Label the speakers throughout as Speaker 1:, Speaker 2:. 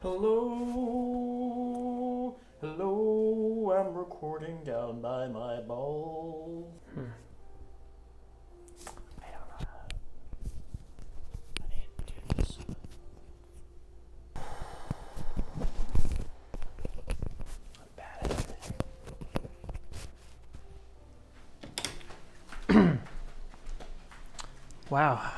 Speaker 1: Hello, hello, I'm recording down by my balls. I don't know how I need to do this. I'm bad at it. Wow.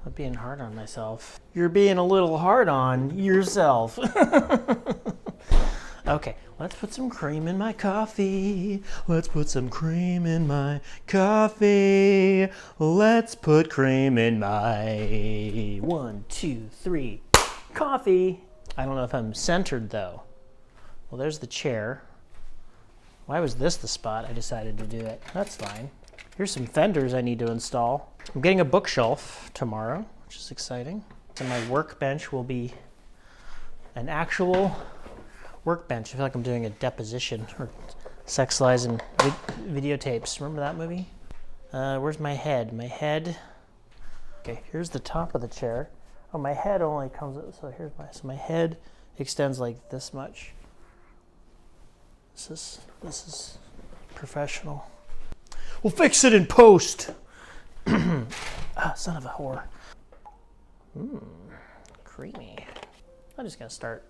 Speaker 1: I'm being hard on myself. You're being a little hard on yourself. Okay, let's put some cream in my coffee. Let's put some cream in my coffee. Let's put cream in my 1, 2, 3 coffee. I don't know if I'm centered though. Well, there's the chair. Why was this the spot I decided to do it? That's fine. Here's some fenders I need to install. I'm getting a bookshelf tomorrow, which is exciting. And my workbench will be an actual workbench. I feel like I'm doing a deposition or Sex, Lies, and Videotapes. Remember that movie? Where's my head? My head. Okay, here's the top of the chair. Oh, my head only comes. So my head extends like this much. This is professional. We'll fix it in post. Son of a whore. Creamy. I'm just gonna start.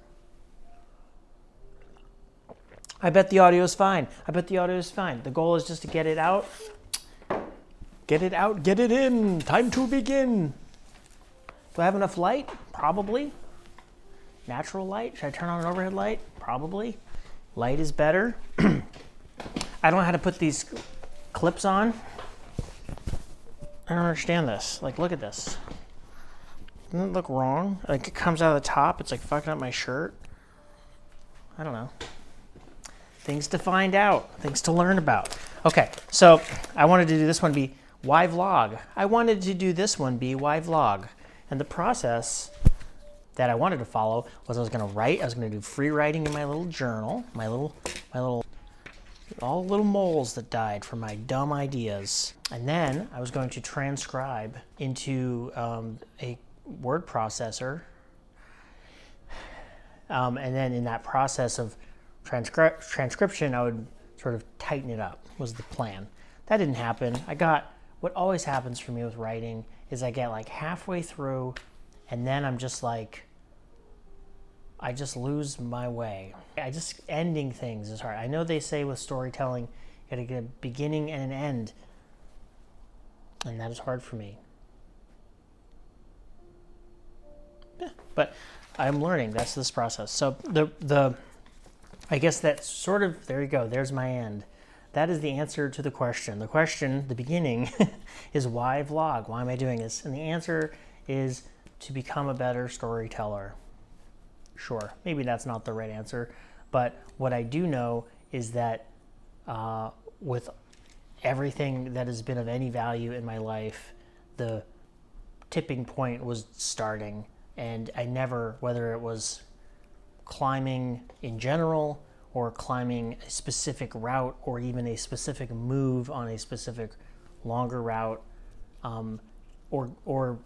Speaker 1: I bet the audio is fine. The goal is just to get it out. Get it out, get it in. Time to begin. Do I have enough light? Probably. Natural light? Should I turn on an overhead light? Probably. Light is better. I don't know how to put these clips on. I don't understand this. Like, look at this. Doesn't it look wrong? Like, it comes out of the top. It's like fucking up my shirt. I don't know. Things to find out. Things to learn about. Okay, so I wanted to do this one be why vlog. And the process that I wanted to follow was I was going to write. I was going to do free writing in my little journal. All the little moles that died from my dumb ideas. And then I was going to transcribe into a word processor. And then in that process of transcription, I would sort of tighten it up, was the plan. That didn't happen. What always happens for me with writing is I get like halfway through and then I'm just like, I just lose my way. Ending things is hard. I know they say with storytelling, you gotta get a beginning and an end. And that is hard for me. Yeah, but I'm learning. That's this process. So I guess that's sort of, there you go. There's my end. That is the answer to the question. The question, the beginning, is why vlog? Why am I doing this? And the answer is to become a better storyteller. Sure, maybe that's not the right answer, but what I do know is that with everything that has been of any value in my life, the tipping point was starting, and I never, whether it was climbing in general or climbing a specific route or even a specific move on a specific longer route, or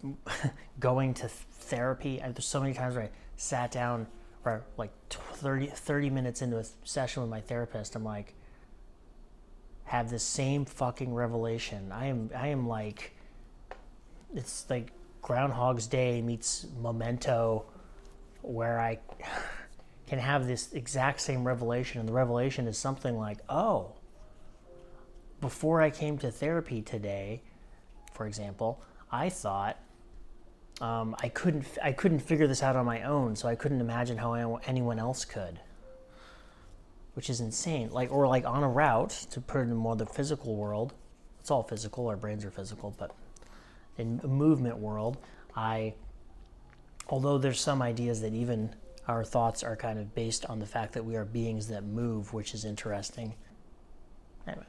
Speaker 1: going to therapy. There's so many times where I sat down or like 30 minutes into a session with my therapist, I'm like, have the same fucking revelation. I am like, it's like Groundhog's Day meets Memento, where I can have this exact same revelation, and the revelation is something like, oh, before I came to therapy today, for example, I thought I couldn't figure this out on my own, so I couldn't imagine how anyone else could, which is insane. Or on a route, to put it in more the physical world, it's all physical, our brains are physical, but in a movement world, although there's some ideas that even our thoughts are kind of based on the fact that we are beings that move, which is interesting. Anyway,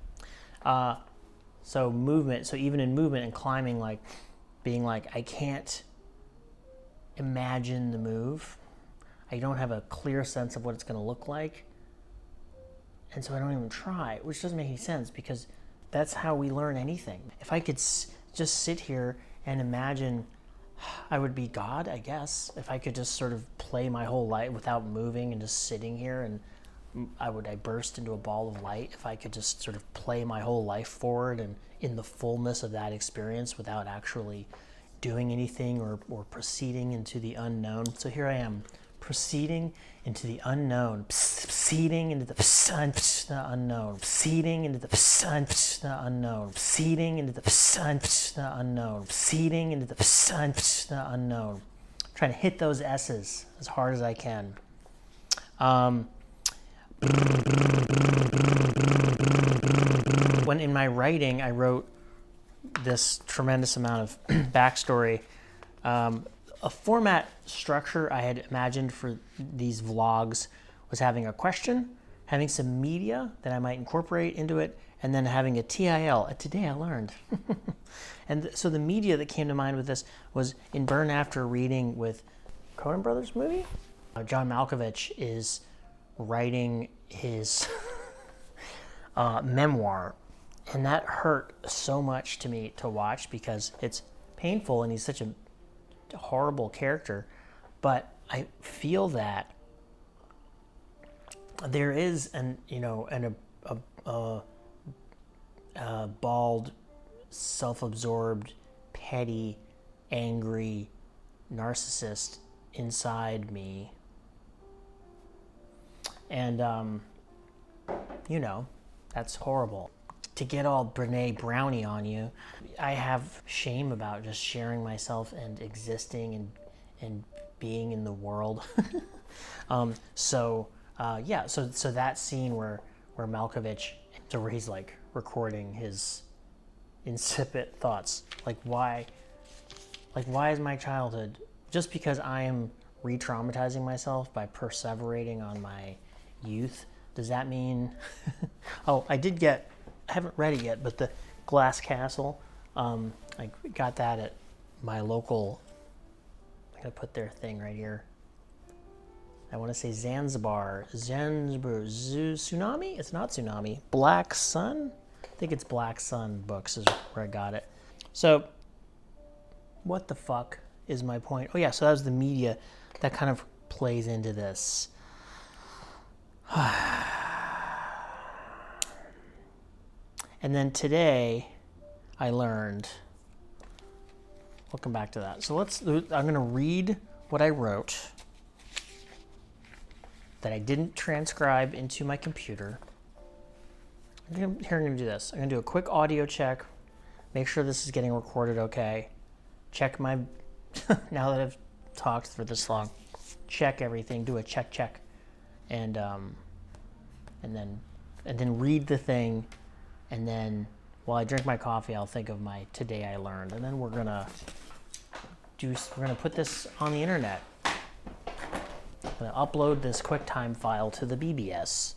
Speaker 1: so movement, so even in movement and climbing, like being like, I can't imagine the move. I don't have a clear sense of what it's going to look like. And so I don't even try, which doesn't make any sense because that's how we learn anything. If I could just sit here and imagine I would be God, I guess, if I could just sort of play my whole life without moving and just sitting here, and I burst into a ball of light if I could just sort of play my whole life forward and in the fullness of that experience without actually doing anything or proceeding into the unknown. So here I am, proceeding into the unknown, proceeding into the unknown, proceeding into the unknown, proceeding into the unknown, proceeding into the unknown. I'm trying to hit those S's as hard as I can. When in my writing, I wrote this tremendous amount of backstory. A format structure I had imagined for these vlogs was having a question, having some media that I might incorporate into it, and then having a TIL, a Today I Learned. And so the media that came to mind with this was in Burn After Reading with Coen Brothers movie. John Malkovich is writing his memoir, and that hurt so much to me to watch because it's painful and he's such a horrible character, but I feel that there is a bald, self-absorbed, petty, angry narcissist inside me, and that's horrible. To get all Brene Brownie on you, I have shame about just sharing myself and existing and being in the world. So that scene where Malkovich, where he's like recording his incipient thoughts, why is my childhood, just because I am re-traumatizing myself by perseverating on my youth, does that mean I haven't read it yet, but the Glass Castle, I got that at my local, I'm going to put their thing right here. I want to say Zanzibar, Tsunami? It's not Tsunami. Black Sun? I think it's Black Sun Books is where I got it. So, what the fuck is my point? Oh yeah, so that was the media that kind of plays into this. And then today, I learned, we'll come back to that. So I'm going to read what I wrote that I didn't transcribe into my computer. Here I'm going to do this. I'm going to do a quick audio check, make sure this is getting recorded okay. Check my, now that I've talked for this long, check everything, do a check, and then read the thing. And then while I drink my coffee, I'll think of my Today I Learned. And then we're gonna put this on the internet. I'm gonna upload this QuickTime file to the BBS.